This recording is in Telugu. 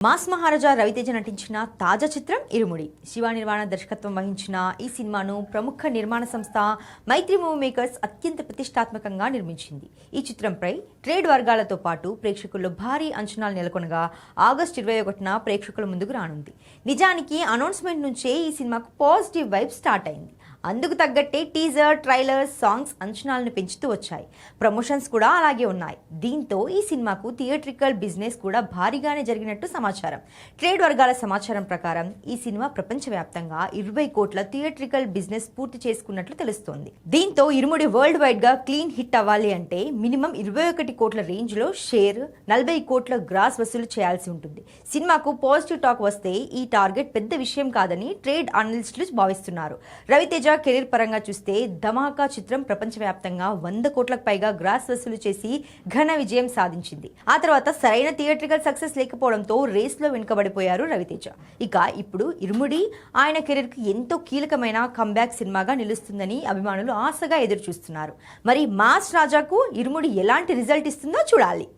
మాస్ మహారాజా రవితేజ నటించిన తాజా చిత్రం ఇరుముడి. శివ నిర్మాణ దర్శకత్వం వహించిన ఈ సినిమాను ప్రముఖ నిర్మాణ సంస్థ మైత్రి మూవీ మేకర్స్ అత్యంత ప్రతిష్టాత్మకంగా నిర్మించింది. ఈ చిత్రంపై ట్రేడ్ వర్గాలతో పాటు ప్రేక్షకుల్లో భారీ అంచనాలు నెలకొనగా ఆగస్టు 21న ప్రేక్షకుల ముందుకు రానుంది. నిజానికి అనౌన్స్మెంట్ నుంచే ఈ సినిమాకు పాజిటివ్ వైబ్ స్టార్ట్ అయింది. అందుకు తగ్గట్టే టీజర్, ట్రైలర్, సాంగ్స్ అంచనాలను పెంచుతూ వచ్చాయి. ప్రమోషన్స్ కూడా అలాగే ఉన్నాయి. దీంతో ఈ సినిమాకు థియేట్రికల్ బిజినెస్ కూడా భారీగానే జరిగినట్టు సమాచారం. ట్రేడ్ వర్గాల సమాచారం ప్రకారం ఈ సినిమా ప్రపంచవ్యాప్తంగా 20 కోట్ల థియేట్రికల్ బిజినెస్ పూర్తి చేసుకున్నట్లు తెలుస్తోంది. దీంతో ఇరుముడి వరల్డ్ వైడ్ గా క్లీన్ హిట్ అవ్వాలి అంటే మినిమం 21 కోట్ల రేంజ్ లో షేర్, 40 కోట్ల గ్రాస్ వసూలు చేయాల్సి ఉంటుంది. సినిమాకు పాజిటివ్ టాక్ వస్తే ఈ టార్గెట్ పెద్ద విషయం కాదని ట్రేడ్ అనలిస్టులు భావిస్తున్నారు. రవితేజ కెరీర్ పరంగా చూస్తే ధమాకా చిత్రం ప్రపంచవ్యాప్తంగా 100 కోట్లకు పైగా గ్రాస్ వసూలు చేసి ఘన విజయం సాధించింది. ఆ తర్వాత సరైన థియేట్రికల్ సక్సెస్ లేకపోవడంతో రేస్ లో వెనుకబడిపోయారు రవితేజ. ఇక ఇప్పుడు ఇరుముడి ఆయన కెరీర్ కు ఎంతో కీలకమైన కంబ్యాక్ సినిమాగా నిలుస్తుందని అభిమానులు ఆశగా ఎదురు చూస్తున్నారు. మరి మాస్ రాజాకు ఇరుముడి ఎలాంటి రిజల్ట్ ఇస్తుందో చూడాలి.